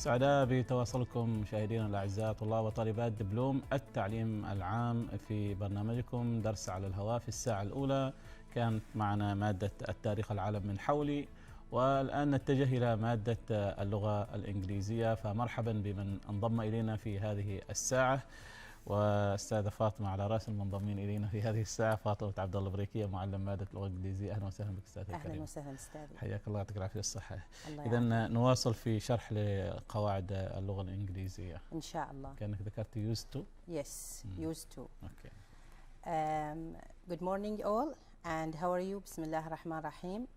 سعداء بتواصلكم مشاهدينا الأعزاء طلاب وطالبات دبلوم التعليم العام في برنامجكم درس على الهواء. في الساعة الأولى كانت معنا مادة التاريخ العالم من حولي، والآن نتجه إلى مادة اللغة الإنجليزية. فمرحبا بمن انضم إلينا في هذه الساعة، واستاذة فاطمة على راس المنضمين الينا في هذه الساعه، فاطمه عبد الله البريكيه معلم ماده اللغه الانجليزيه. اهلا وسهلا بك استاذه الكريم. اهلا وسهلا استاذ، حياك الله، يعطيك العافيه والصحه. اذا نواصل في شرح لقواعد اللغه الانجليزيه ان شاء الله. كانك ذكرت used to. Yes, used to. Okay. Good morning all, and how are you? Bismillah ar-Rahman ar-Rahim.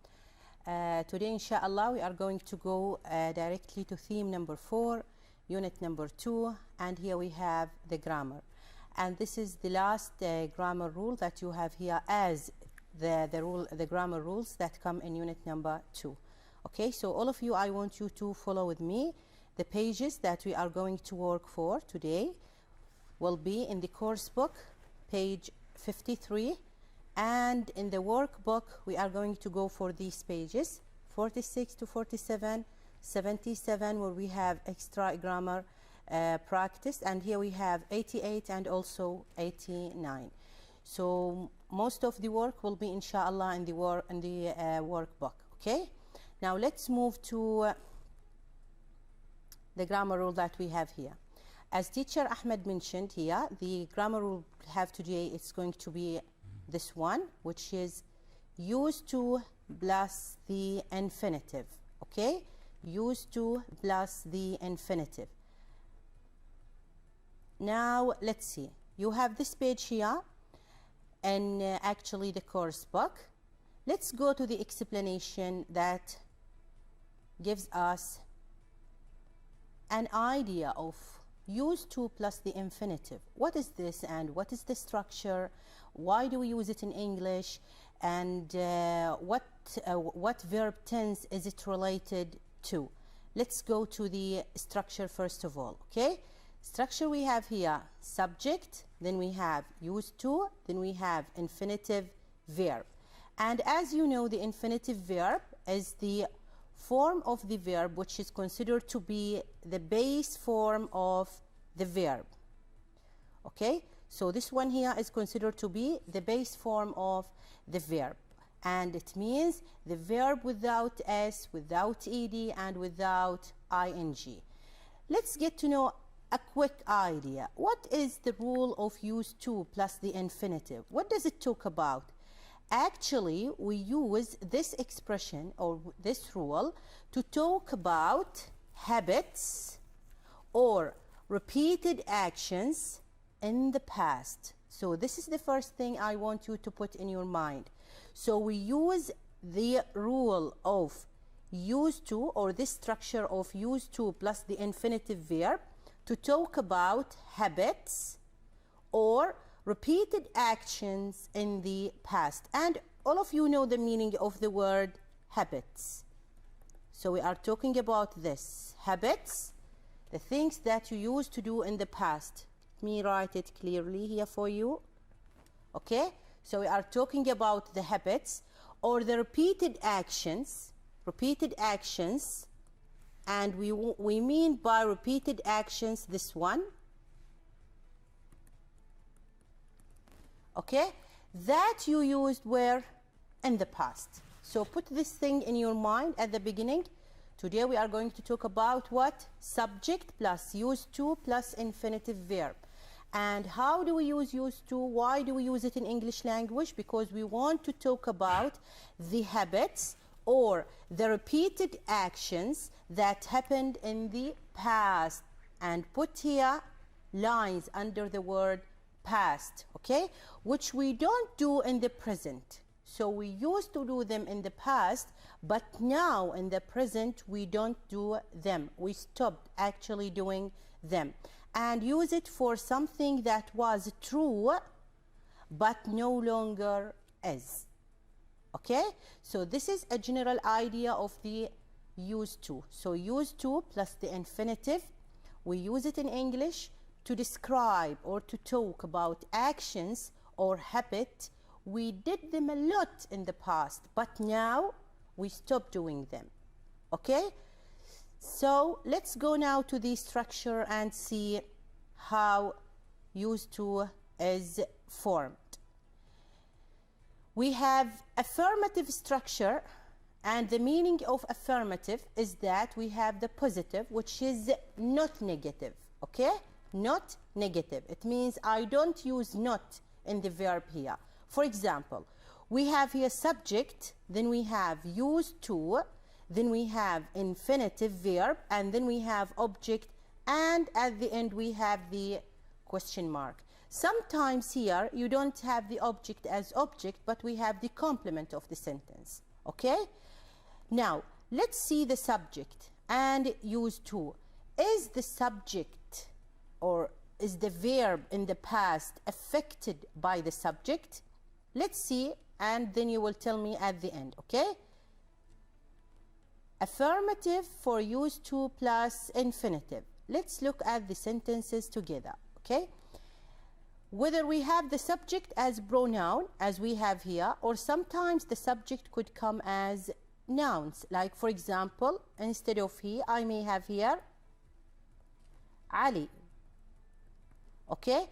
Today inshallah we are going to go directly to theme number 4, unit number 2, and here we have the grammar, and this is the last grammar rule that you have here as the grammar rules that come in unit number 2. Okay, so all of you, I want you to follow with me. The pages that we are going to work for today will be in the course book, page 53, and in the workbook we are going to go for these pages 46 to 47, 77 where we have extra grammar practice, and here we have 88 and also 89. So most of the work will be inshallah in the workbook. Okay, now let's move to the grammar rule that we have here. As teacher Ahmed mentioned here, the grammar rule we have today is going to be this one, which is used to plus the infinitive. Okay, used to plus the infinitive. Now let's see, you have this page here and actually the course book. Let's go to the explanation that gives us an idea of used to plus the infinitive. What is this and what is the structure? Why do we use it in English? And what verb tense is it related to? Let's go to the structure first of all. Okay, structure we have here subject, then we have used to, then we have infinitive verb. And as you know, the infinitive verb is the form of the verb which is considered to be the base form of the verb. Okay, so this one here is considered to be the base form of the verb, and it means the verb without s, without ed, and without ing. Let's get to know a quick idea. What is the rule of used to plus the infinitive? What does it talk about? Actually, we use this expression or this rule to talk about habits or repeated actions in the past. So this is the first thing I want you to put in your mind. So we use the rule of used to, or this structure of used to plus the infinitive verb, to talk about habits or repeated actions in the past. And all of you know the meaning of the word habits. So we are talking about this, habits, the things that you used to do in the past. Let me write it clearly here for you. Okay, so we are talking about the habits or the repeated actions, and we mean by repeated actions this one. Okay, that you used where in the past. So put this thing in your mind at the beginning. Today we are going to talk about what? Subject plus used to plus infinitive verb. And how do we use used to? Why do we use it in English language? Because we want to talk about the habits or the repeated actions that happened in the past, and put here lines under the word past, okay, which we don't do in the present. So we used to do them in the past, but now in the present we don't do them. We stopped actually doing them and use it for something that was true but no longer is. Okay, so this is a general idea of the used to. So used to plus the infinitive, we use it in English to describe or to talk about actions or habit. We did them a lot in the past, but now we stop doing them. Okay, So let's go now to the structure and see how used to is formed. We have affirmative structure, and the meaning of affirmative is that we have the positive, which is not negative, okay? Not negative. It means I don't use not in the verb here. For example, we have here subject, then we have used to, then we have infinitive verb, and then we have object, and at the end we have the question mark. Sometimes here you don't have the object as object, but we have the complement of the sentence, okay? Now, let's see the subject and used to. Is the subject or is the verb in the past affected by the subject? Let's see, and then you will tell me at the end, okay? Affirmative for used to plus infinitive. Let's look at the sentences together, okay? Whether we have the subject as pronoun, as we have here, or sometimes the subject could come as nouns. Like, for example, instead of he, I may have here Ali, okay?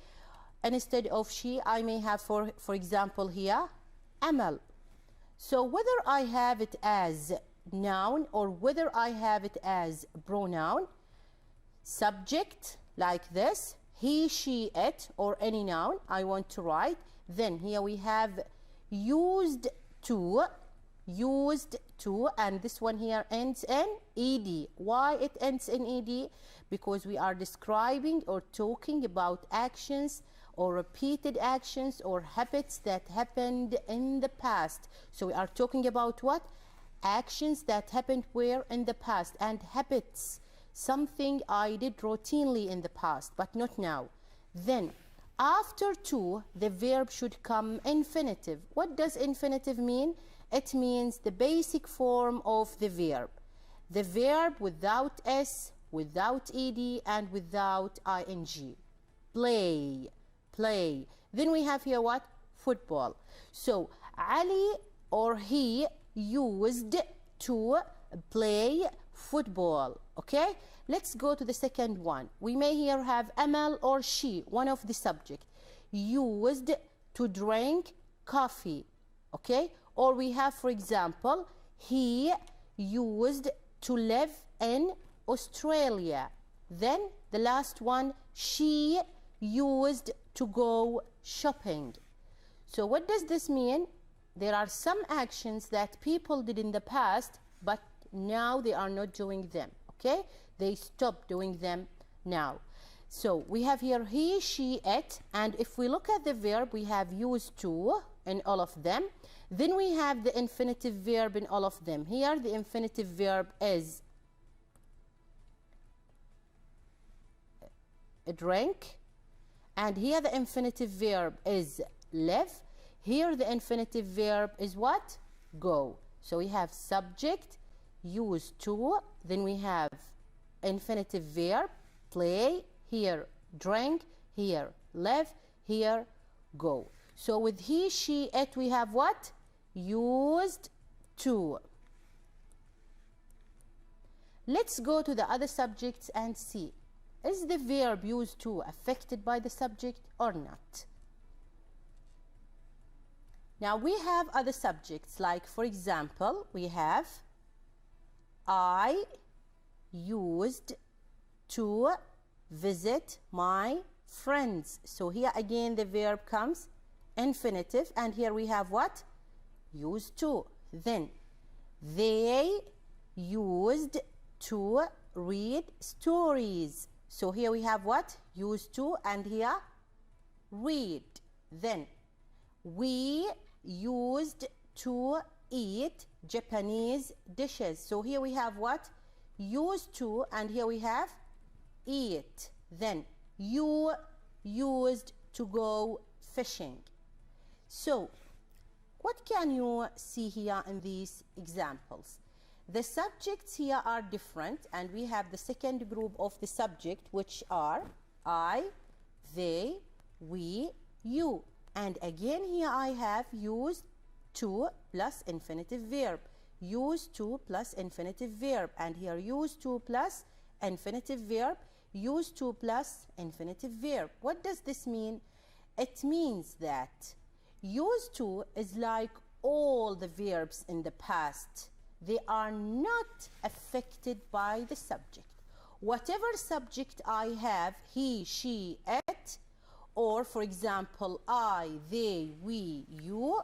And instead of she, I may have, for example, here Amal. So whether I have it as noun or whether I have it as pronoun, subject like this, he, she, it, or any noun I want to write, then here we have used to, and this one here ends in ed. Why it ends in ed? Because we are describing or talking about actions or repeated actions or habits that happened in the past. So we are talking about what? Actions that happened where? In the past. And habits, something I did routinely in the past, but not now. Then after to, the verb should come infinitive. What does infinitive mean? It means the basic form of the verb. The verb without s, without ed, and without ing. Play, play. Then we have here what? Football. So Ali or he used to play football, okay? Let's go to the second one. We may here have Amal or she, one of the subject, used to drink coffee, okay? Or we have, for example, he used to live in Australia. Then the last one, she used to go shopping. So what does this mean? There are some actions that people did in the past, but now they are not doing them, okay? They stopped doing them now. So we have here he, she, it, and if we look at the verb, we have used to in all of them. Then we have the infinitive verb in all of them. Here the infinitive verb is drink, and here the infinitive verb is live. Here the infinitive verb is what? Go. So we have subject, used to, then we have infinitive verb, play, here drink, here live, here go. So with he, she, it, we have what? Used to. Let's go to the other subjects and see. Is the verb used to affected by the subject or not? Now we have other subjects, like for example, we have I used to visit my friends. So here again the verb comes infinitive, and here we have what? Used to. Then they used to read stories. So here we have what? Used to, and here read. Then we used to eat Japanese dishes. So here we have what? Used to, and here we have eat. Then you used to go fishing. So what can you see here in these examples? The subjects here are different, and we have the second group of the subject, which are I, they, we, you. And again here I have used to plus infinitive verb. used to plus infinitive verb, and here used to plus infinitive verb, used to plus infinitive verb. What does this mean? It means that used to is like all the verbs in the past. They are not affected by the subject. Whatever subject I have, he, she, it, or for example, I, they, we, you,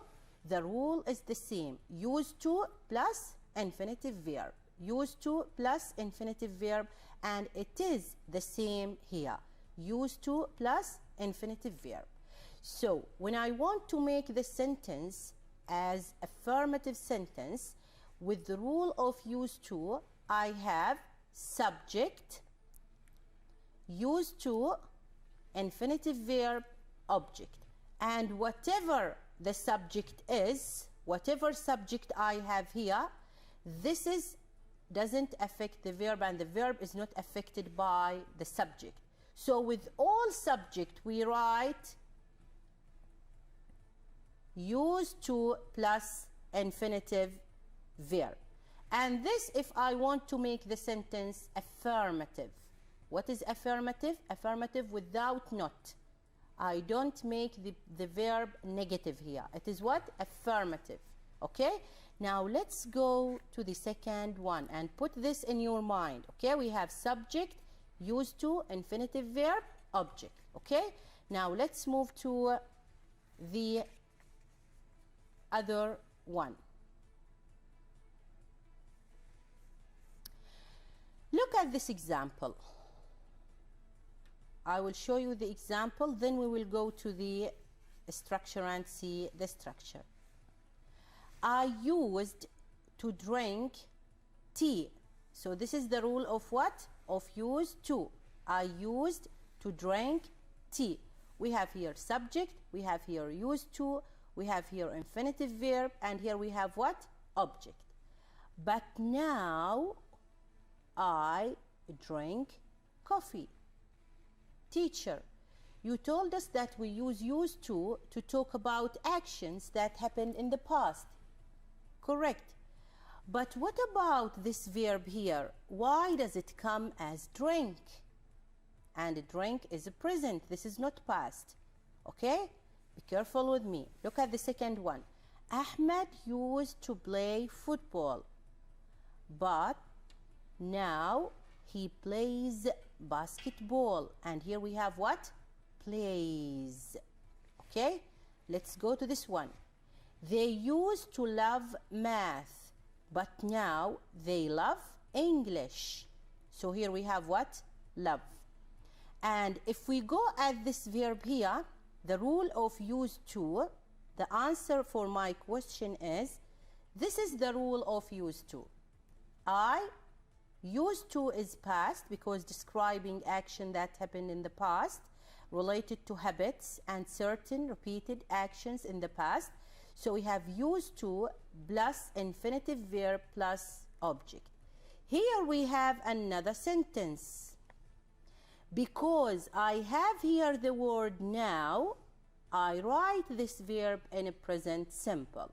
the rule is the same. Used to plus infinitive verb. Used to plus infinitive verb, and it is the same here. Used to plus infinitive verb. So when I want to make the sentence as affirmative sentence with the rule of used to, I have subject, used to, infinitive verb, object. And whatever the subject is, whatever subject I have here, this doesn't affect the verb, and the verb is not affected by the subject. So with all subject we write used to plus infinitive verb. And this, if I want to make the sentence affirmative. What is affirmative? Affirmative without not. I don't make the verb negative here. It is what? Affirmative. Okay? Now let's go to the second one and put this in your mind. Okay? We have subject, used to, infinitive verb, object. Okay? Now let's move to the other one. Look at this example. I will show you the example, then we will go to the structure and see the structure. I used to drink tea. So this is the rule of what? Of used to. I used to drink tea. We have here subject, we have here used to, we have here infinitive verb, and here we have what? Object. But now I drink coffee. Teacher, you told us that we use used to talk about actions that happened in the past. Correct. But what about this verb here? Why does it come as drink? And drink is a present. This is not past. Okay? Be careful with me. Look at the second one. Ahmed used to play football, but now he plays basketball. And here we have what? Plays. Okay? Let's go to this one. They used to love math, but now they love English. So here we have what? Love. And if we go at this verb here, the rule of used to, the answer for my question is, this is the rule of used to. Used to is past because describing action that happened in the past related to habits and certain repeated actions in the past. So we have used to plus infinitive verb plus object. Here we have another sentence. Because I have here the word now, I write this verb in a present simple.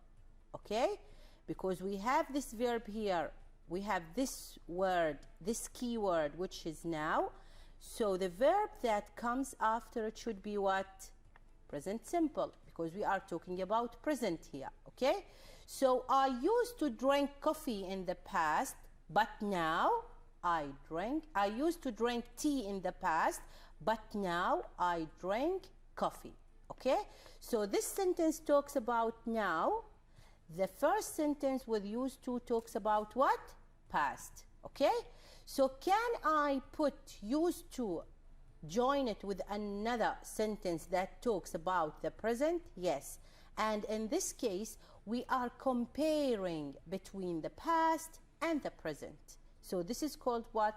Okay? Because we have this verb here, we have this word, this key word, which is now. So the verb that comes after it should be what? Present simple, because we are talking about present here. Okay? So I used to drink coffee in the past, but now I used to drink tea in the past, but now I drink coffee. Okay? So this sentence talks about now. The first sentence with used to talks about what? Past. Okay? So can I put used to, join it with another sentence that talks about the present? Yes. And in this case, we are comparing between the past and the present. So this is called what?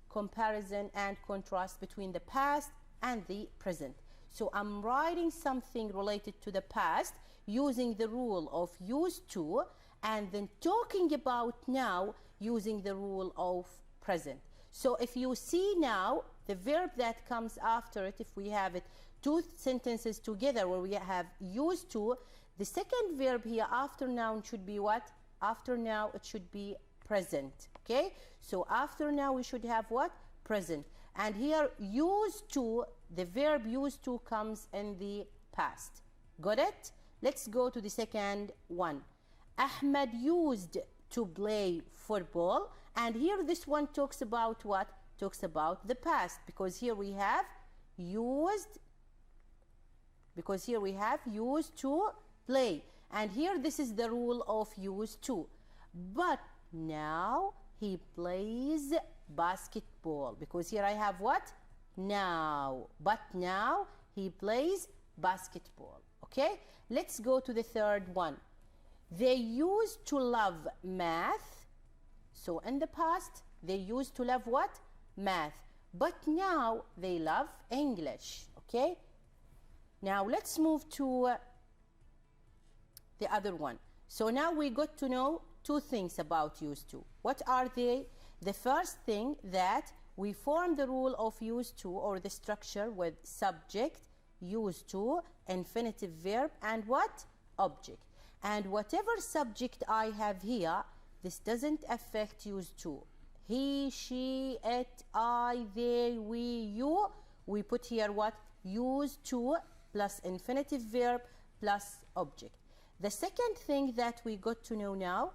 Comparison and contrast between the past and the present. So I'm writing something related to the past using the rule of used to, and then talking about now using the rule of present. So if you see now, the verb that comes after it, if we have it two sentences together where we have used to, the second verb here after noun should be what? After now, it should be present. Okay? So after now, we should have what? Present. And here, used to, the verb used to comes in the past. Got it? Let's go to the second one. Ahmed used to play football. And here, this one talks about what? Talks about the past. Because here we have used. Because here we have used to play. And here, this is the rule of used to. But now, he plays basketball. Because here I have what? Now. But now, he plays basketball. Okay? Let's go to the third one. They used to love math. So in the past, they used to love what? Math. But now, they love English. Okay? Now, let's move to the other one. So now we got to know two things about used to. What are they? The first thing, that we form the rule of used to, or the structure, with subject, used to, infinitive verb, and what? Object. And whatever subject I have here, this doesn't affect used to. He, she, it, I, they, we, you. We put here what? Used to plus infinitive verb plus object. The second thing that we got to know now,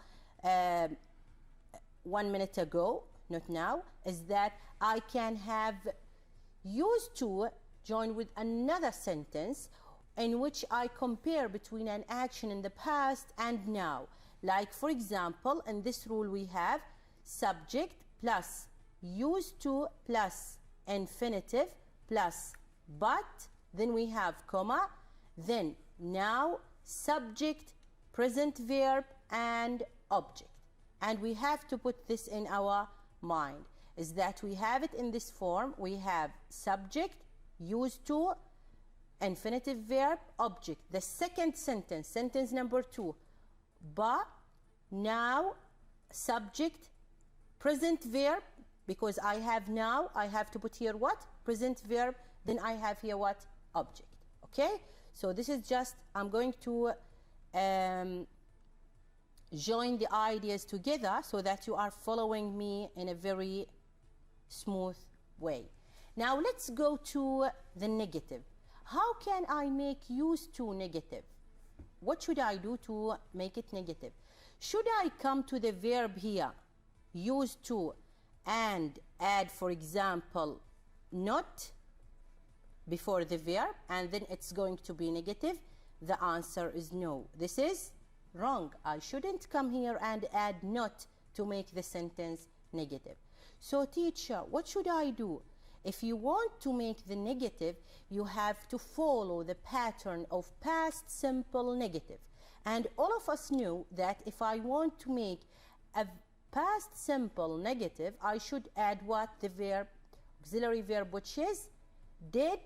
1 minute ago, not now, is that I can have used to join with another sentence in which I compare between an action in the past and now. Like, for example, in this rule we have subject plus used to plus infinitive plus but, then we have comma, then now, subject, present verb, and object. And we have to put this in our mind, is that we have it in this form. We have subject, used to, infinitive verb, object. The second sentence, sentence number 2, but, now, subject, present verb, because I have now, I have to put here what? Present verb, then I have here what? Object. Okay? So this is just, I'm going to join the ideas together so that you are following me in a very smooth way. Now let's go to the negative. How can I make used to negative? What should I do to make it negative? Should I come to the verb here, used to, and add, for example, not before the verb, and then it's going to be negative? The answer is no. This is wrong. I shouldn't come here and add not to make the sentence negative. So teacher, what should I do? If you want to make the negative, you have to follow the pattern of past simple negative. And all of us know that if I want to make a past simple negative, I should add what? The verb, auxiliary verb, which is did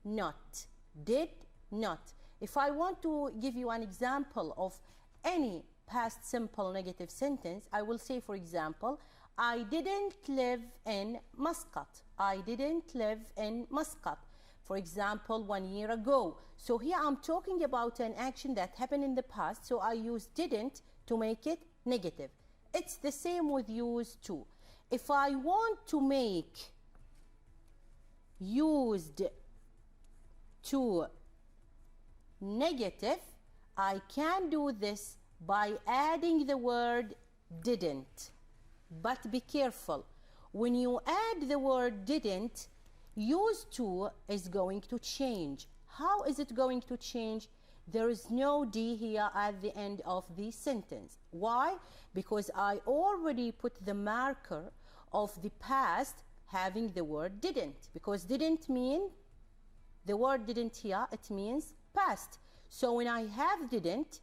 not. Did not. If I want to give you an example of any past simple negative sentence, I will say, for example, I didn't live in Muscat. I didn't live in Muscat. For example, 1 year ago. So here I'm talking about an action that happened in the past, so I use didn't to make it negative. It's the same with used to. If I want to make used to negative, I can do this by adding the word didn't. But be careful. When you add the word didn't, used to is going to change. How is it going to change? There is no D here at the end of the sentence. Why? Because I already put the marker of the past having the word didn't. Because didn't mean, the word didn't here, it means past. So when I have didn't,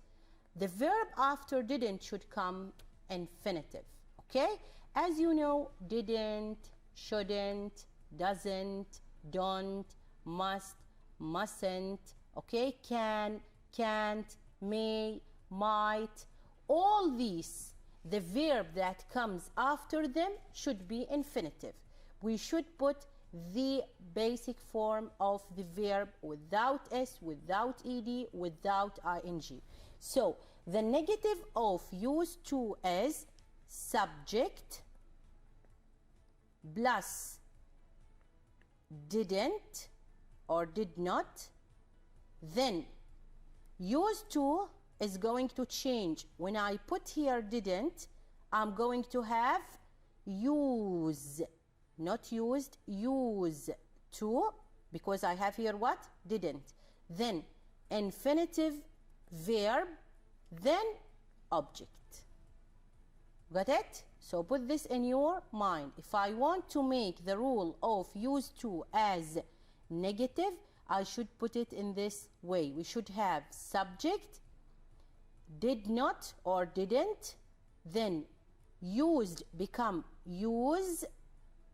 the verb after didn't should come infinitive. Okay? As you know, didn't, shouldn't, doesn't, don't, must, mustn't, okay, can, can't, may, might, all these, the verb that comes after them should be infinitive. We should put the basic form of the verb without s, without ed, without ing. So The negative of used to is subject plus didn't or did not. Then used to is going to change. When I put here didn't, I'm going to have use, not used, use to, because I have here what? Didn't. Then infinitive verb, then object. Got it? So put this in your mind. If I want to make the rule of used to as negative, I should put it in this way. We should have subject, did not or didn't, then used become use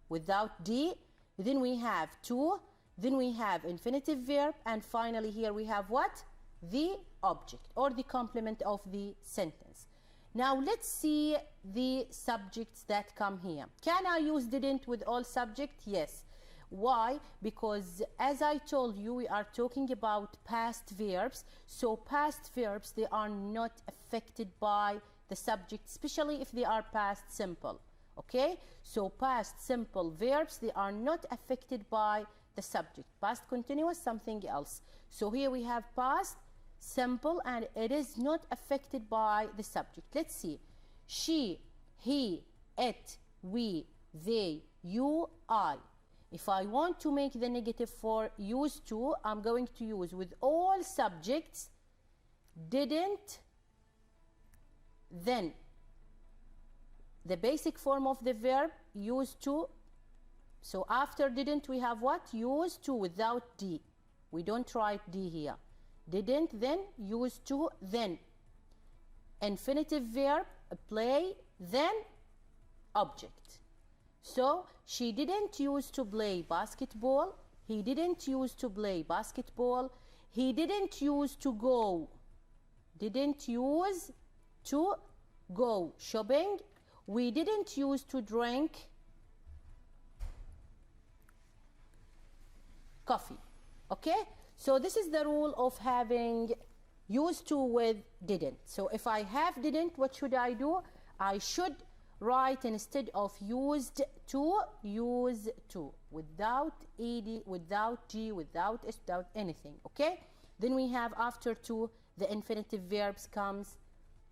without D, then we have to, then we have infinitive verb, and finally here we have what? The object or the complement of the sentence. Now let's see the subjects that come here. Can I use didn't with all subject? Yes. Why? Because as I told you, we are talking about past verbs. So past verbs, they are not affected by the subject, especially if they are past simple. Okay? So past simple verbs, they are not affected by the subject. Past continuous, something else. So here we have past simple and it is not affected by the subject. Let's see. She, he, it, we, they, you, I. If I want to make the negative for used to, I'm going to use with all subjects didn't, then the basic form of the verb used to. So after didn't we have what? Used to without D. We don't write D here. Didn't, then used to, then infinitive verb, play, then object. So she didn't used to play basketball. He didn't used to play basketball. He didn't used to go. Didn't use to go shopping. We didn't used to drink coffee. Okay? So this is the rule of having used to with didn't. So if I have didn't, what should I do? I should write instead of used to, use to, without ed, without g, without s, without anything. Okay? Then we have after to, the infinitive verbs comes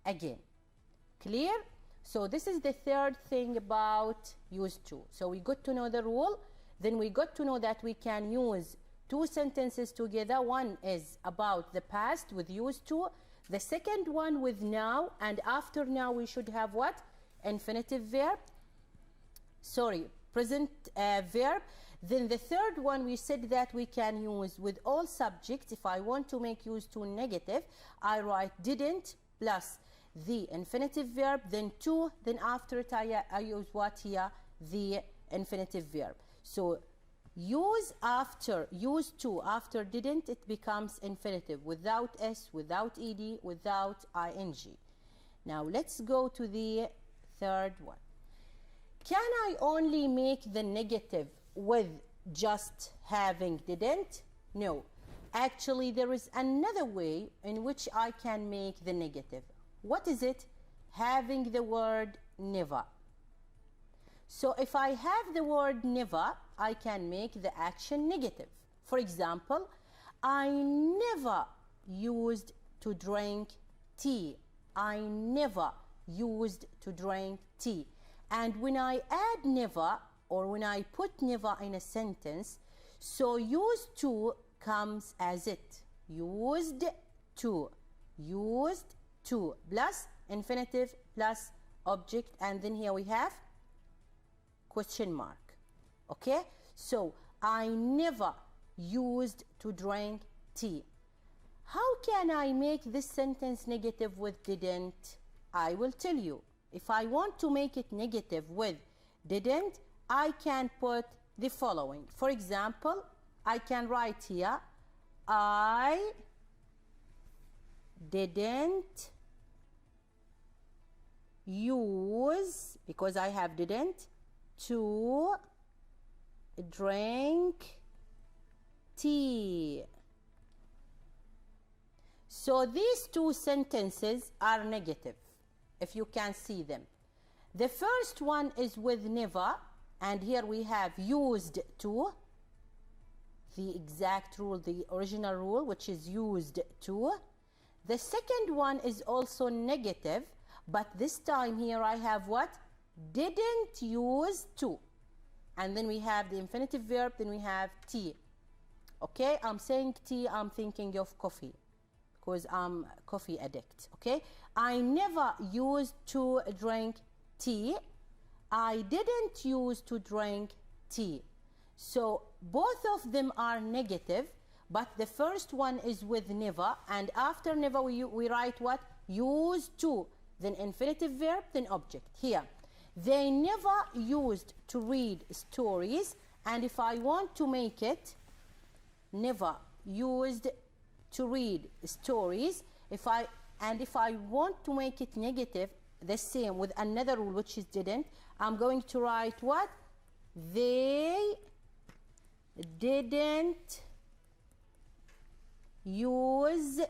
again. Clear? So this is the third thing about used to. So we got to know the rule. Then we got to know that we can use two sentences together. One is about the past with used to. The second one with now, and after now we should have what? Infinitive verb. Sorry, present verb. Then the third one we said that we can use with all subjects. If I want to make used to negative, I write didn't plus the infinitive verb, then to, then after it I use what here? The infinitive verb. So use after, used to after didn't, it becomes infinitive without s, without ed, without ing. Now let's go to the third one. Can I only make the negative with just having didn't? No. Actually, there is another way in which I can make the negative. What is it? Having the word never. So if I have the word never, I can make the action negative. For example, I never used to drink tea. I never used to drink tea. And when I add never, or when I put never in a sentence, so used to comes as it. Used to. Used to plus infinitive plus object, and then here we have question mark. Okay, so I never used to drink tea. How can I make this sentence negative with didn't? I will tell you. If I want to make it negative with didn't, I can put the following. For example, I can write here, I didn't use, because I have didn't, to drink tea. So these two sentences are negative, if you can see them. The first one is with never, and here we have used to, the exact rule, the original rule, which is used to. The second one is also negative, but this time here I have what? Didn't use to. And then we have the infinitive verb, then we have tea. Okay, I'm saying tea, I'm thinking of coffee, because I'm a coffee addict. Okay, I never used to drink tea. I didn't use to drink tea. So both of them are negative, but the first one is with never, and after never we write what? Used to, then infinitive verb, then object. Here, they never used to read stories, and if I want to make it never used to read stories, if I want to make it negative, the same with another rule, which is didn't, I'm going to write what? They didn't use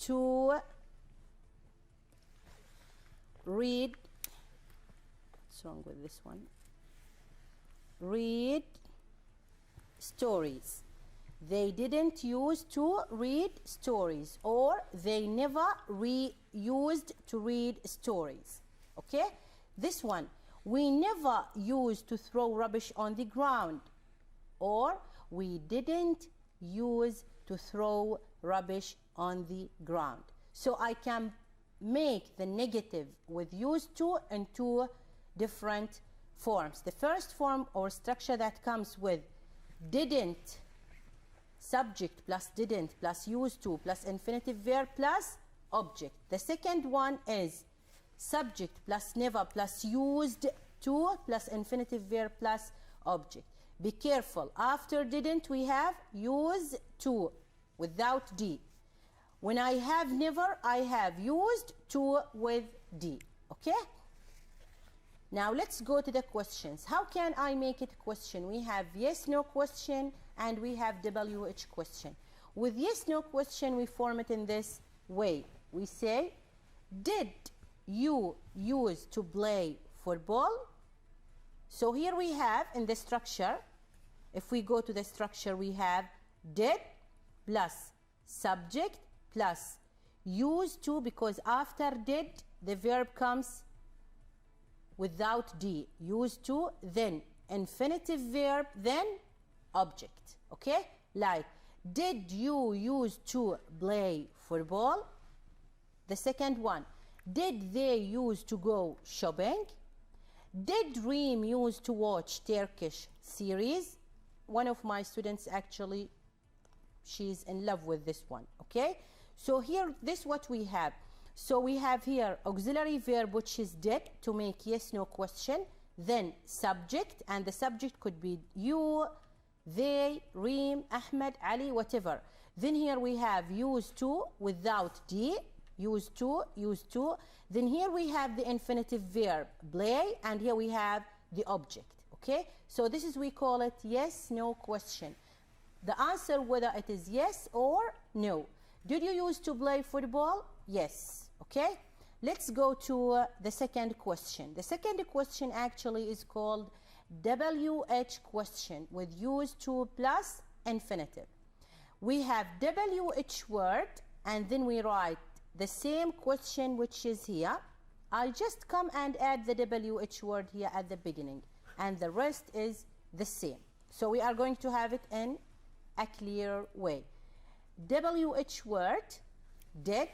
to read, what's wrong with this one? Read stories. They didn't use to read stories, or they never used to read stories. Okay? This one, we never used to throw rubbish on the ground, or we didn't use to throw rubbish on the ground. So I can make the negative with used to in two different forms. The first form or structure that comes with didn't, subject plus didn't plus used to plus infinitive verb plus object. The second one is subject plus never plus used to plus infinitive verb plus object. Be careful, after didn't we have use to without D. When I have never, I have used to with D. Okay? Now let's go to the questions. How can I make it a question? We have yes, no question, and we have WH question. With yes, no question, we form it in this way. We say, did you use to play football? So here we have in the structure, if we go to the structure, we have did plus subject plus used to, because after did, the verb comes without D, used to, then infinitive verb, then object. Okay? Like, did you used to play football? The second one, did they used to go shopping? Did Reem used to watch Turkish series? One of my students actually, she's in love with this one. Okay? So here, this what we have. So we have here auxiliary verb, which is did, to make yes, no question, then subject, and the subject could be you, they, Reem, Ahmed, Ali, whatever. Then here we have used to without D, used to, used to. Then here we have the infinitive verb, play, and here we have the object. Okay? So this is, we call it yes, no question. The answer whether it is yes or no. Did you used to play football? Yes. Okay? Let's go to the second question. The second question actually is called WH question with used to plus infinitive. We have WH word, and then we write the same question which is here. I'll just come and add the WH word here at the beginning, and the rest is the same. So we are going to have it in a clear way. WH word, did,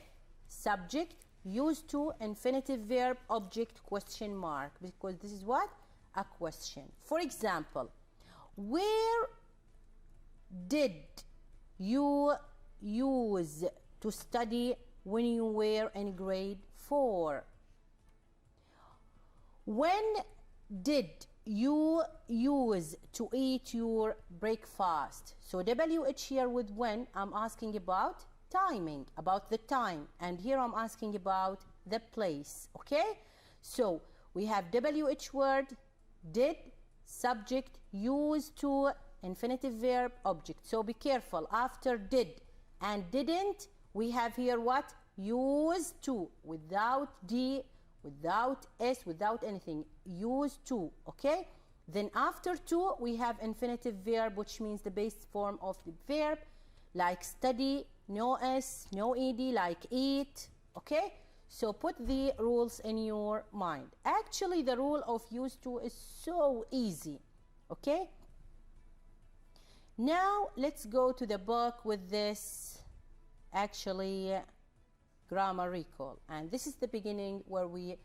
subject, used to, infinitive verb, object, question mark, because this is what? A question. For example, where did you use to study when you were in grade 4? When did you use to eat your breakfast? So WH here with when, I'm asking about timing, about the time, and here I'm asking about the place. Okay? So we have WH word, did, subject, used to, infinitive verb, object. So be careful, after did and didn't We have here what? Used to, without D, without S, without anything. Used to, okay? Then after to, we have infinitive verb, which means the base form of the verb, like study, no S, no ED, like eat, okay? So put the rules in your mind. Actually, the rule of used to is so easy, okay? Now, let's go to the book with this, actually, grammar recall. And this is the beginning where we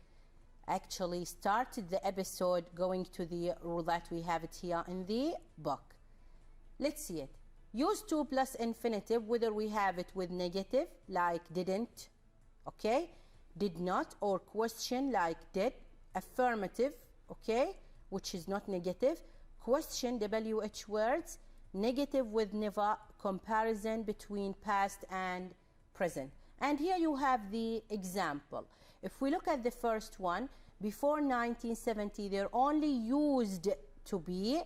actually started the episode going to the rule that we have it here in the book. Let's see it. Used to plus infinitive, whether we have it with negative, like didn't, okay? Did not, or question, like did. Affirmative, okay, which is not negative. Question, WH words. Negative with never. Comparison between past and present. And here you have the example. If we look at the first one, before 1970, they're only used to be.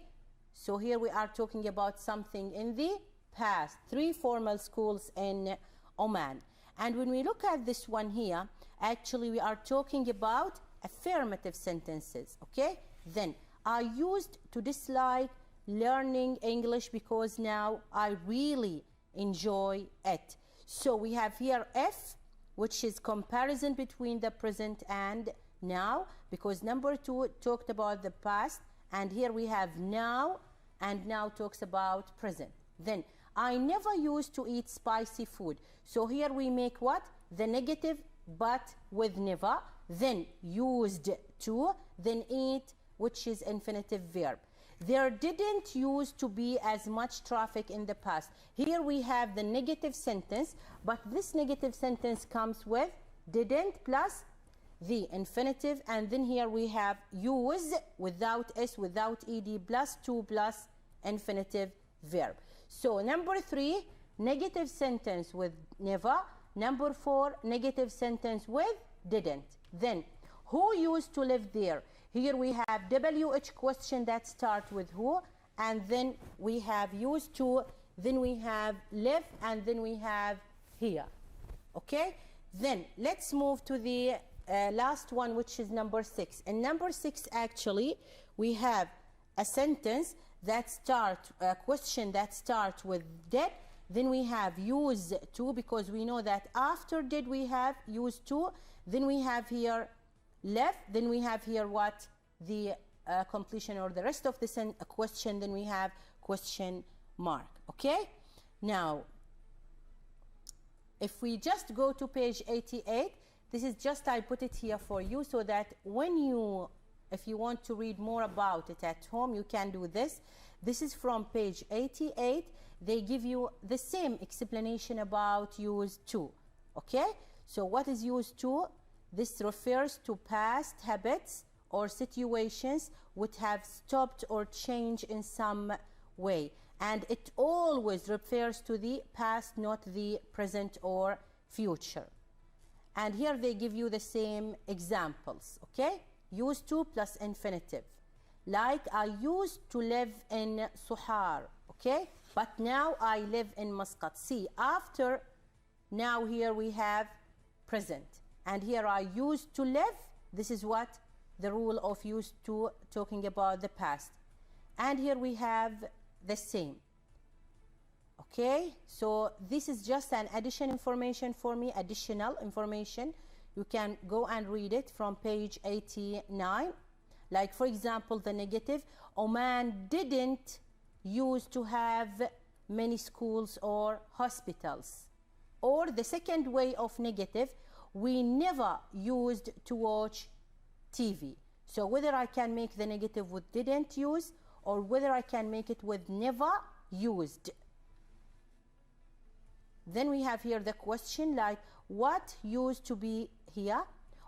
So here we are talking about something in the past. 3 formal schools in Oman. And when we look at this one here, actually we are talking about affirmative sentences, okay? Then, I used to dislike learning English because now I really enjoy it. So we have here F, which is comparison between the present and now, because number 2 talked about the past, and here we have now, and now talks about present. Then, I never used to eat spicy food. So here we make what? The negative, but with never. Then used to, then eat, which is infinitive verb. There didn't used to be as much traffic in the past. Here we have the negative sentence, but this negative sentence comes with didn't plus the infinitive, and then here we have use without S, without ED, plus to plus infinitive verb. So number 3, negative sentence with never. Number 4, negative sentence with didn't. Then, who used to live there? Here we have WH question that starts with who, and then we have used to, then we have live, and then we have here. Okay? Then let's move to the last one, which is number 6. In number 6, actually, we have a sentence that starts, a question that starts with did. Then we have use to, because we know that after did we have use to. Then we have here left. Then we have here what? The completion or the rest of the question. Then we have question mark. Okay? Now, if we just go to page 88, this is just, I put it here for you so that when you, if you want to read more about it at home, you can do this. This is from page 88. They give you the same explanation about use to. Okay? So what is use to? This refers to past habits or situations which have stopped or changed in some way. And it always refers to the past, not the present or future. And here they give you the same examples, okay? Used to plus infinitive. Like, I used to live in Suhar, okay? But now I live in Muscat. See, after, now here we have present. And here I used to live. This is what? The rule of used to, talking about the past. And here we have the same. Okay, so this is just an additional information for me, additional information. You can go and read it from page 89. Like, for example, the negative, Oman didn't used to have many schools or hospitals. Or the second way of negative, we never used to watch TV. So whether I can make the negative with didn't use, or whether I can make it with never used. Then we have here the question like, what used to be here?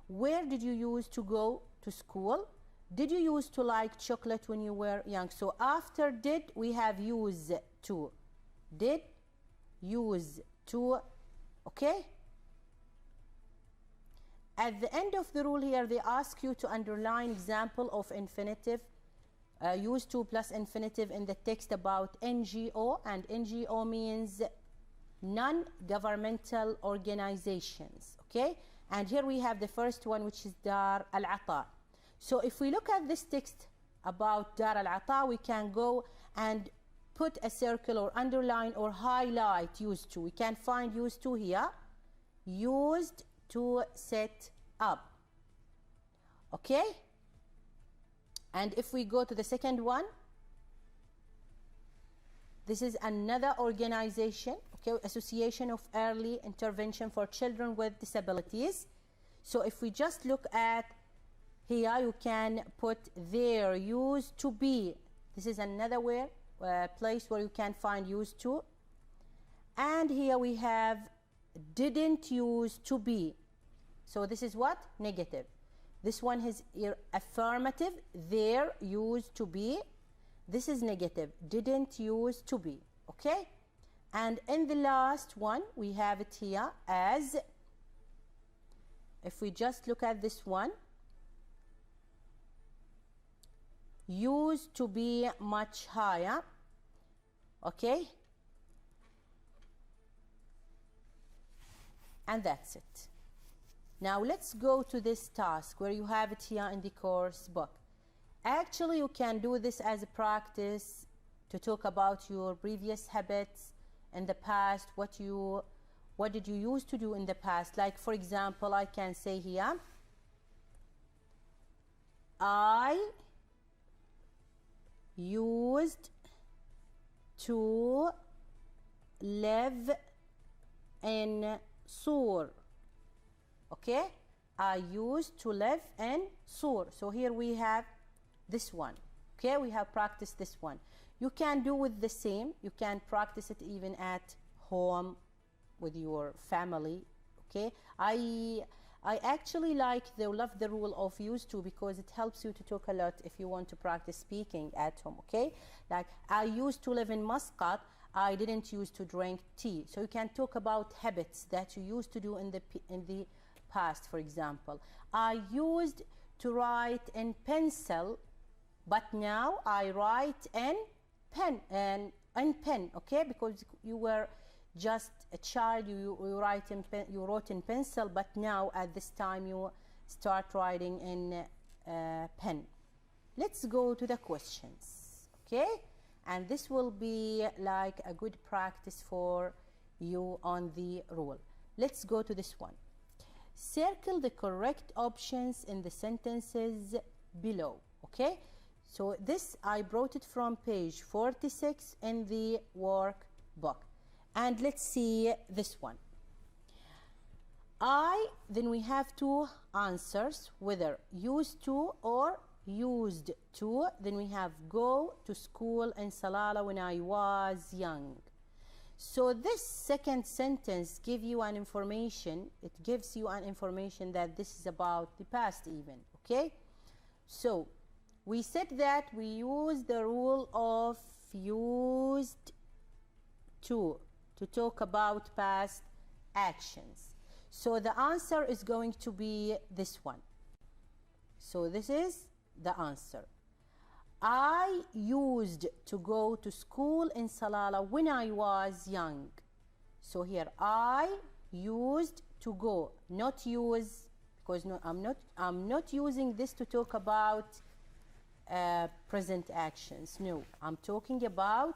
Where did you use to go to school? Did you used to like chocolate when you were young? So after did, we have use to. Did, use to, okay? At the end of the rule here, they ask you to underline example of infinitive, used to plus infinitive in the text about NGO, and NGO means non-governmental organizations. Okay, and here we have the first one, which is Dar al-Ata. So if we look at this text about Dar al-Ata, we can go and put a circle or underline or highlight used to. We can find used to here, used to set up. Okay, and if we go to the second one, this is another organization, okay, Association of Early Intervention for Children with Disabilities. So if we just look at here, you can put there used to be. This is another place where you can find used to. And here we have didn't use to be. So this is what? Negative. This one is affirmative. There used to be. This is negative. Didn't use to be. Okay? And in the last one, we have it here as, if we just look at this one, used to be much higher. Okay? And that's it. Now let's go to this task where you have it here in the course book. Actually, you can do this as a practice to talk about your previous habits in the past, what did you used to do in the past. Like, for example, I can say here, I used to live in Sur. Okay, I used to live in Sur. So here we have this one. Okay, we have practiced this one. You can do with the same. You can practice it even at home with your family. Okay, I actually love the rule of used to, because it helps you to talk a lot if you want to practice speaking at home. Okay, like I used to live in Muscat. I didn't used to drink tea. So you can talk about habits that you used to do in the past. For example, I used to write in pencil, but now I write in pen. Okay, because you were just a child, you wrote in pencil, but now at this time you start writing in pen. Let's go to the questions. Okay, and this will be like a good practice for you on the rule. Let's go to this one. Circle the correct options in the sentences below. Okay, so this I brought it from page 46 in the workbook. And let's see this one. Then we have two answers, whether used to or used to. Then we have go to school in Salalah when I was young. So this second sentence gives you an information. It gives you an information that this is about the past even. Okay, so we said that we use the rule of used to talk about past actions. So the answer is going to be this one. So this is the answer. I used to go to school in Salalah when I was young. So here I used to go, not use, because no, I'm not using this to talk about present actions. No, I'm talking about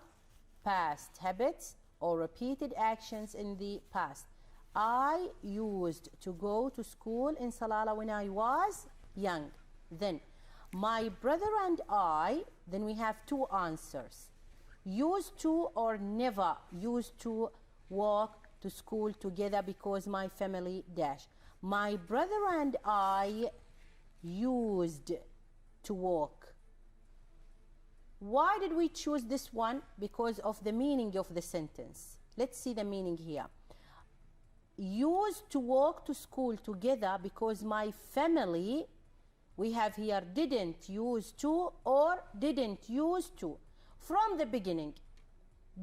past habits or repeated actions in the past. I used to go to school in Salalah when I was young. Then my brother and I, then we have two answers. Used to or never used to walk to school together because my family dash. My brother and I used to walk. Why did we choose this one? Because of the meaning of the sentence. Let's see the meaning here. Used to walk to school together because my family, we have here didn't use to or didn't use to. From the beginning,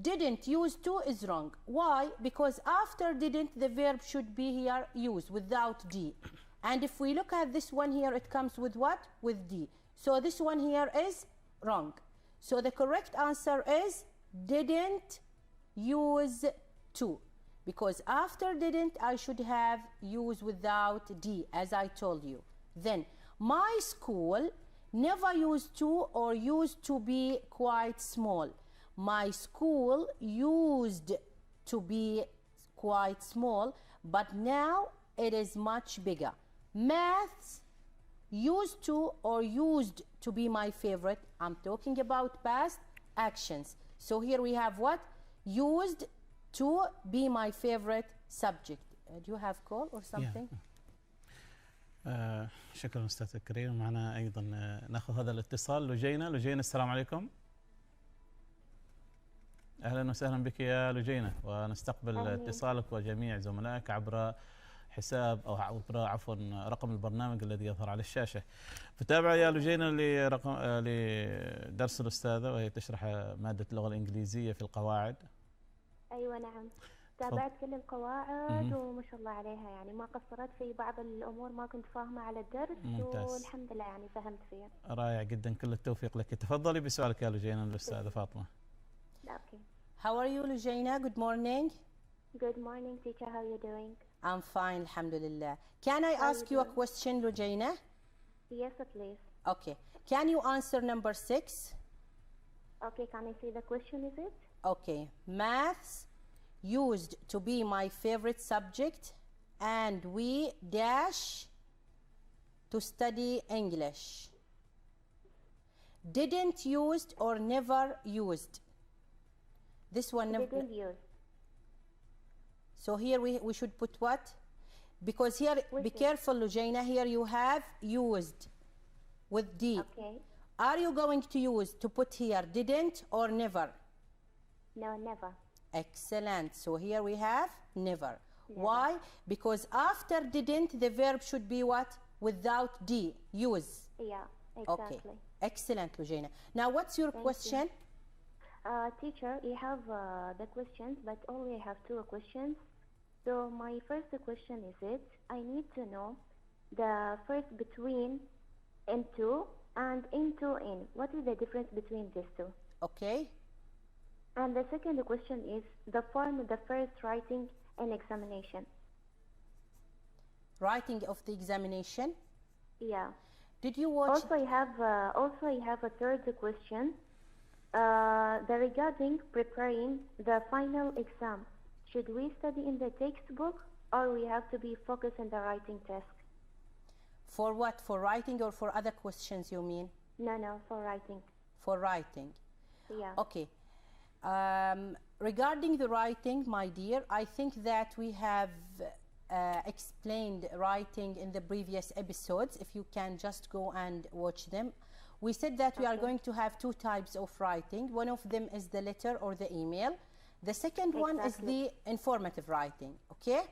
didn't use to is wrong. Why? Because after didn't, the verb should be here used without D. And if we look at this one here, it comes with what? With D. So this one here is wrong. So the correct answer is didn't use to. because after didn't I should have used without D, as I told you. Then my school never used to or used to be quite small. My school used to be quite small, but now it is much bigger. Maths used to or used to be my favorite. I'm talking about past actions. So here we have what? Used to be my favorite subject. Do you have call or something? شكرا أستاذ الكريم. معنا أيضا نأخذ هذا الاتصال. لجينة. السلام عليكم. أهلا وسهلا بك يا لجينة، ونستقبل اتصالك وجميع زملائك عبر حساب أو عبر رقم البرنامج الذي يظهر على الشاشة. فتابع يا لجينة لدرس الأستاذة وهي تشرح مادة اللغة الإنجليزية في القواعد. أيوة نعم، تابعت كل القواعد وما شاء الله عليها، يعني ما قصرت في بعض الأمور ما كنت فاهمة على الدرس. ممتاز. والحمد لله يعني فهمت فيها. رائع جدا، كل التوفيق لك. تفضلي بسؤالك يا لجينة الأستاذة فاطمة. Okay. How are you, Lujayna? Good morning. Good morning, teacher. How are you doing? I'm fine, alhamdulillah. Can I ask you a question, Lujayna? Yes, please. Okay. Can you answer number 6? Okay, can I see the question, is it? Okay. Maths used to be my favorite subject, and we dash to study English. Didn't used or never used? This one never. Didn't use. So here we should put what? Because here, be careful, Lujayna, here you have used with D. Okay. Are you going to use to put here didn't or never? No, never. Excellent. So here we have never. Why? Because after didn't, the verb should be what? Without D. Use. Yeah, exactly. Okay. Excellent, Lujayna. Now, what's your question? Teacher, you have the questions, but only I have 2 questions. So my first question is I need to know the first between into and into in. What is the difference between these 2? Okay. And the second question is the form of the first writing in examination. Writing of the examination? Yeah. Did you watch? Also, I have a third question. Regarding preparing the final exam, should we study in the textbook or we have to be focused on the writing test? For what? For writing or for other questions you mean? No, for writing. For writing. Yeah. Okay. Regarding the writing, my dear, I think that we have explained writing in the previous episodes. If you can just go and watch them. We said that we are going to have 2 types of writing. One of them is the letter or the email. The second one is the informative writing, okay?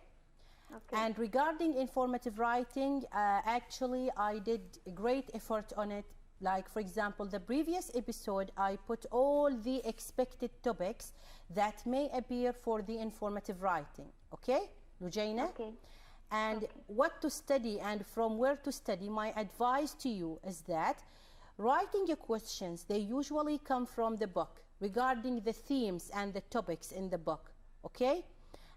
And regarding informative writing, actually I did a great effort on it. Like, for example, the previous episode, I put all the expected topics that may appear for the informative writing, okay, Lujayna? Okay. And what to study and from where to study, my advice to you is that writing your questions, they usually come from the book regarding the themes and the topics in the book, okay?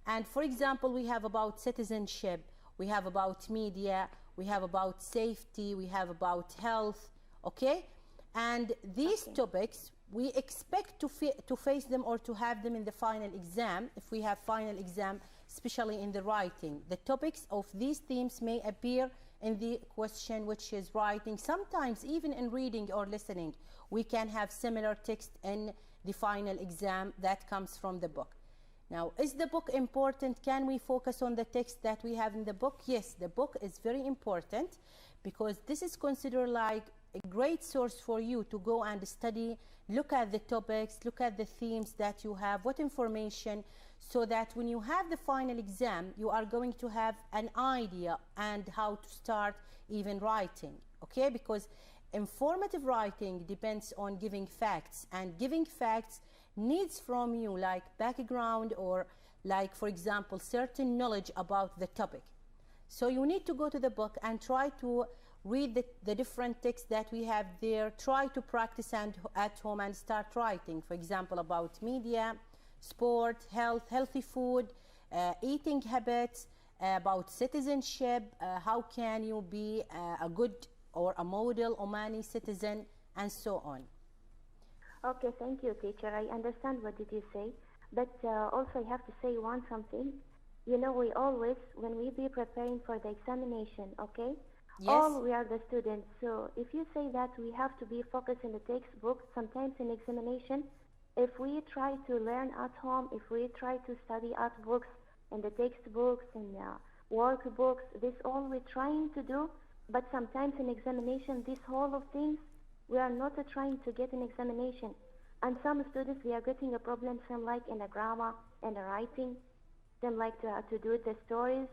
And for example, we have about citizenship, we have about media, we have about safety, we have about health, okay? And these topics, we expect to face them or to have them in the final exam, if we have final exam, especially in the writing. The topics of these themes may appear in the question which is writing. Sometimes even in reading or listening, we can have similar text in the final exam that comes from the book. Now, is the book important? Can we focus on the text that we have in the book? Yes, the book is very important because this is considered like a great source for you to go and study, look at the topics, look at the themes that you have, what information, so that when you have the final exam, you are going to have an idea and how to start even writing, okay? Because informative writing depends on giving facts, and giving facts needs from you like background or like, for example, certain knowledge about the topic. So you need to go to the book and try to read the different texts that we have there, try to practice and at home and start writing, for example, about media, sport, health, healthy food, eating habits, about citizenship, how can you be a good or a model Omani citizen, and so on. Okay, thank you, teacher. I understand what did you say, but also I have to say something. You know, we always, when we be preparing for the examination, okay? Yes. All we are the students. So if you say that we have to be focused in the textbook, sometimes in examination, if we try to learn at home, if we try to study at books, in the textbooks, in workbooks, this all we're trying to do, but sometimes in examination, this whole of things, we are not trying to get an examination. And some students, they are getting a problem, some like in the grammar and the writing, some like to do the stories.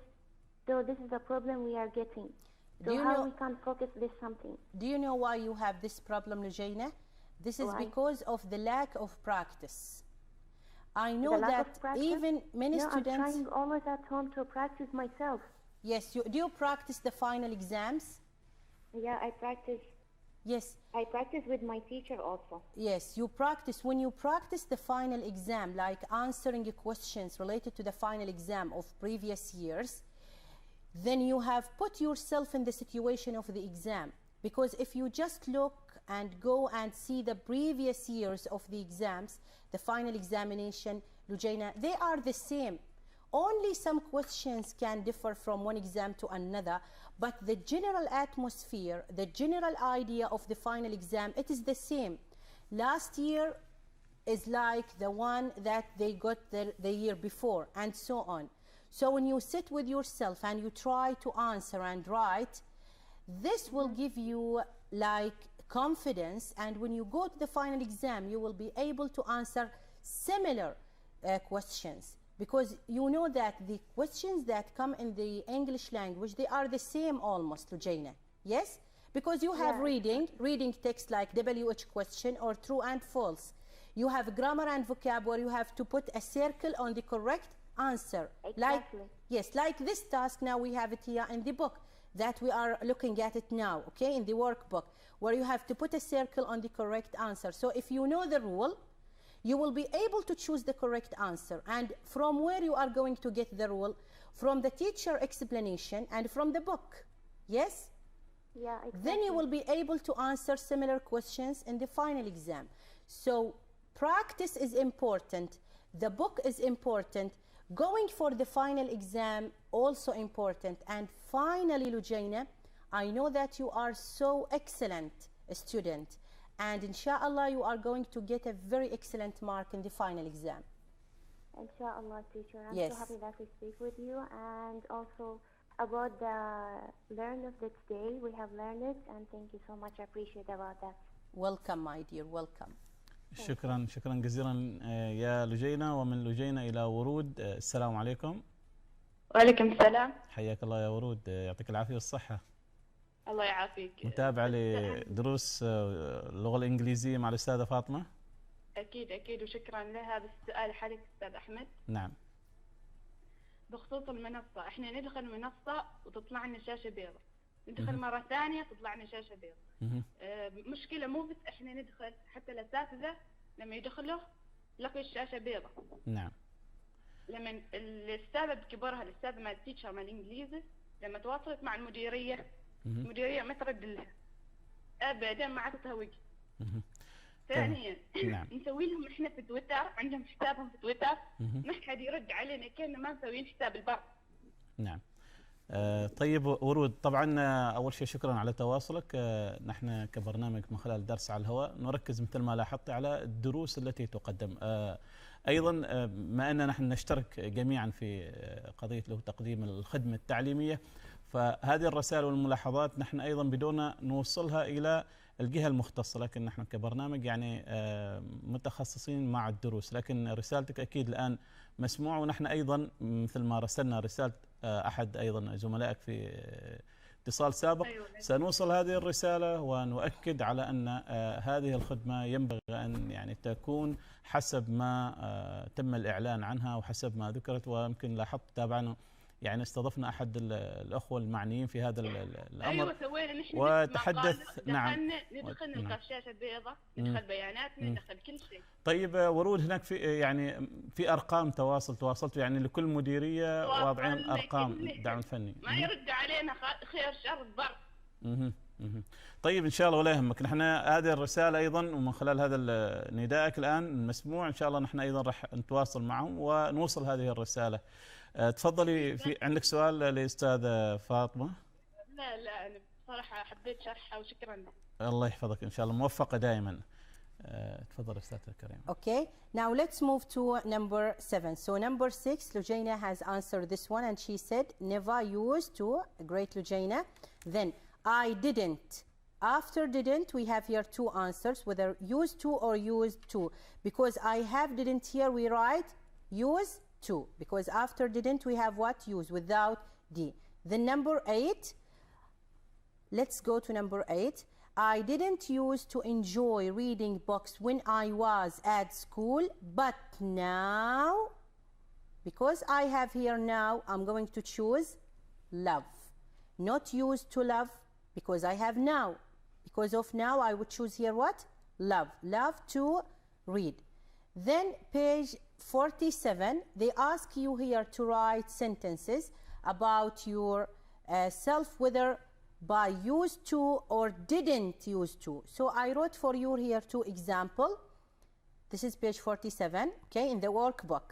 So this is the problem we are getting. So how we can focus this something? Do you know why you have this problem, Lujayna? This is Why? because of the lack of practice. I know that even many students... I'm trying always at home to practice myself. Yes, do you practice the final exams? Yeah, I practice. Yes. I practice with my teacher also. Yes, you practice. When you practice the final exam, like answering questions related to the final exam of previous years, then you have put yourself in the situation of the exam. Because if you just look and go and see the previous years of the exams, the final examination, Lujayna, they are the same. Only some questions can differ from one exam to another, but the general atmosphere, the general idea of the final exam, it is the same. Last year is like the one that they got the year before, and so on. So when you sit with yourself and you try to answer and write, this will give you like confidence, and when you go to the final exam, you will be able to answer similar questions, because you know that the questions that come in the English language, they are the same almost, Lujayna. Yes? Because you have reading text like WH question or true and false. You have grammar and vocabulary. You have to put a circle on the correct answer. Exactly. Like this task now we have it here in the book that we are looking at it now, okay, in the workbook, where you have to put a circle on the correct answer. So if you know the rule, you will be able to choose the correct answer. And from where you are going to get the rule? From the teacher explanation and from the book. Yes? Yeah, exactly. Then you will be able to answer similar questions in the final exam. So practice is important. The book is important. Going for the final exam also important. And finally, Lujayna, I know that you are so excellent a student, and inshallah you are going to get a very excellent mark in the final exam. Inshallah, teacher. I'm Yes. so happy that we speak with you, and also about the learn of the day, we have learned it, and thank you so much. I appreciate about that. Welcome, my dear, welcome. شكرا جزيلا يا لجينة. ومن لجينة إلى ورود، السلام عليكم. وعليكم السلام. حياك الله يا ورود، يعطيك العافية والصحة. الله يعافيك. متابعة لدروس اللغة الإنجليزية مع الأستاذة فاطمة؟ أكيد وشكرا لها. بس سؤال حالك أستاذ أحمد. نعم. بخصوص المنصة، إحنا ندخل منصة وتطلع لنا شاشة بيضاء، ندخل مرة ثانية تطلع لنا شاشة بيضاء. مشكلة مو بس إحنا ندخل، حتى الأساتذة لما يدخلوا لقوا الشاشة بيضاء. نعم. لما الأستاذة بكبرها، الأستاذة مال التيتشر مال الإنجليزي، لما تواصلت مع المديرية، المديرية ما ترد لها أبدا، ما عطتها وجه. ثانيا نسوي لهم احنا في تويتر، عندهم حسابهم في تويتر، ما حد يرد علينا، كأننا ما مسويين حساب البر. نعم. طيب ورود، طبعا اول شيء شكرا على تواصلك. نحن كبرنامج من خلال درس على الهواء نركز مثل ما لاحظت على الدروس التي تقدم. ايضا ما ان نحن نشترك جميعا في قضيه له تقديم الخدمه التعليميه، فهذه الرسائل والملاحظات نحن ايضا بدون نوصلها الى الجهه المختصه، لكن نحن كبرنامج يعني متخصصين مع الدروس، لكن رسالتك اكيد الان مسموعه. ونحن ايضا مثل ما رسلنا رساله احد ايضا زملائك في اتصال سابق، سنوصل هذه الرساله ونؤكد على ان هذه الخدمه ينبغي ان يعني تكون حسب ما تم الاعلان عنها وحسب ما ذكرت. ويمكن لاحظت تابعنا يعني استضفنا أحد الأخوة المعنيين في هذا الأمر. أيوة سوينا نحن وتحدث. نعم. ندخل نلقى الشاشة البيضاء، ندخل بياناتنا، ندخل كل شيء. طيب ورود هناك في يعني في أرقام تواصلتوا يعني لكل مديرية واضعين أرقام الدعم الفني؟ ما يرد علينا خير شر بر. طيب ان شاء الله ولا يهمك، نحن هذه الرساله ايضا ومن خلال هذا ندائك الان المسموع ان شاء الله نحن ايضا راح نتواصل معهم ونوصل هذه الرساله. تفضلي، في عندك سؤال لاستاذه فاطمه؟ لا انا بصراحه حبيت شرحها وشكرا. الله يحفظك، ان شاء الله موفقه دائما. تفضل استاذتي الكريمه. Okay, now let's move to number 7. So number 6, Lujaina has answered this one and she said never used to. Great, Lujaina. Then I didn't. After didn't, we have here two answers, whether used to or used to. Because I have didn't here, we write used to. Because after didn't, we have what? Use, without D. Then number 8, let's go to number 8. I didn't used to enjoy reading books when I was at school, but now, because I have here now, I'm going to choose love. Not used to love, because I have now. Because of now, I would choose here what? Love. Love to read. Then page 47, they ask you here to write sentences about your self, whether by used to or didn't used to. So I wrote for you here two examples. This is page 47, okay, in the workbook.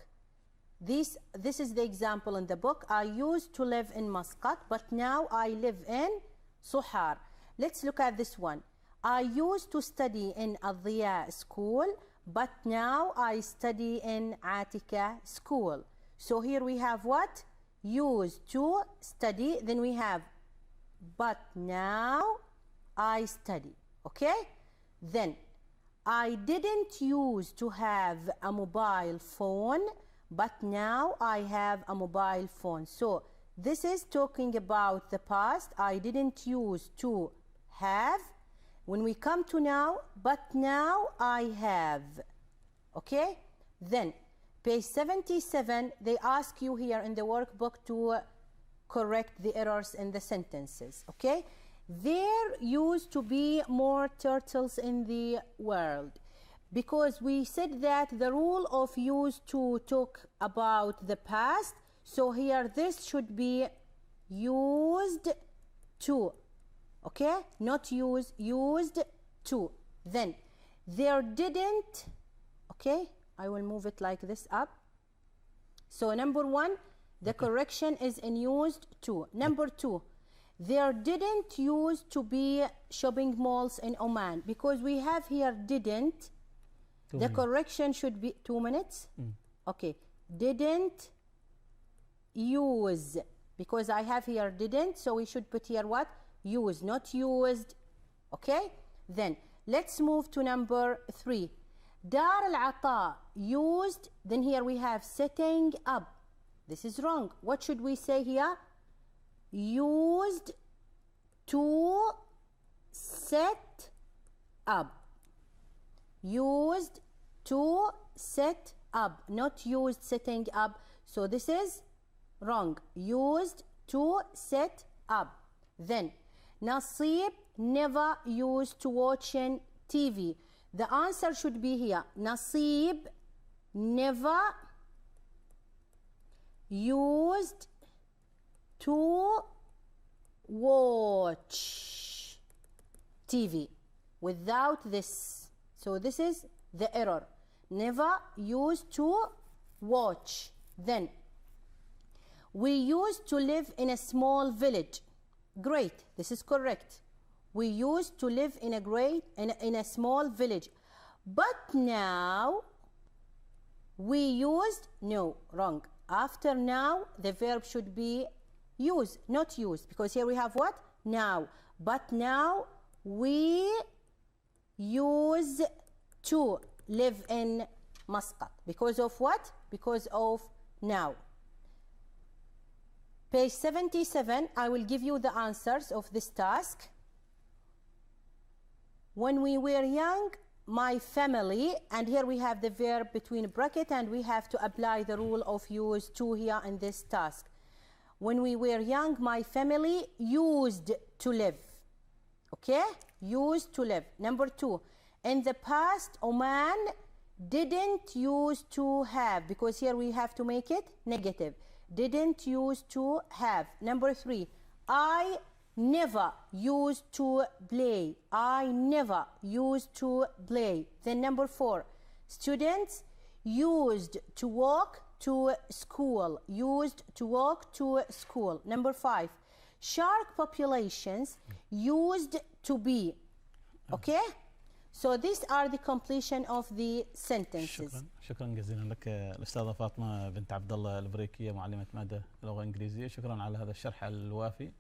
This is the example in the book. I used to live in Muscat, but now I live in Suhar. Let's look at this one. I used to study in Al-Dhiya school, but now I study in Atika school. So here we have what? Used to study, then we have but now I study, okay? Then I didn't used to have a mobile phone, but now I have a mobile phone. So this is talking about the past. I didn't use to have. When we come to now, but now I have. Okay? Then, page 77, they ask you here in the workbook to correct the errors in the sentences. Okay? There used to be more turtles in the world. Because we said that the rule of used to talk about the past. So here this should be used to. Okay? Not use, used to. Then there didn't, okay? I will move it like this up. So number 1, the correction is in used to. Number 2, there didn't used to be shopping malls in Oman. Because we have here didn't. The correction should be 2 minutes. Okay. Didn't use. Because I have here didn't, so we should put here what? Use, not used. Okay? Then let's move to number 3. Dar al-Ata used, then here we have setting up. This is wrong. What should we say here? Used to set up. Used to set up, not used setting up. So this is wrong. Used to set up. Then Nasib never used to watching TV. The answer should be here. Nasib never used to watch TV without this. So this is the error. Never used to watch. Then we used to live in a small village. Great, this is correct. We used to live in a small village. But now we used, no, wrong. After now, the verb should be use, not use. Because here we have what? Now. But now we use to live in Muscat. Because of what? Because of now. Page 77, I will give you the answers of this task. When we were young, my family, and here we have the verb between bracket and we have to apply the rule of use to here in this task. When we were young, my family used to live. Okay? Used to live. Number 2. In the past, Oman didn't use to have, because here we have to make it negative. Didn't use to have. Number 3. I never used to play. I never used to play. Then number 4. Students used to walk to school. Used to walk to school. Number 5. Shark populations used to be. Okay? So these are the completion of the sentences. شكرا جزيلا لك الأستاذة فاطمة بنت عبد الله البريكية، معلمة مادة لغة إنجليزية. شكرا على هذا الشرح الوافي.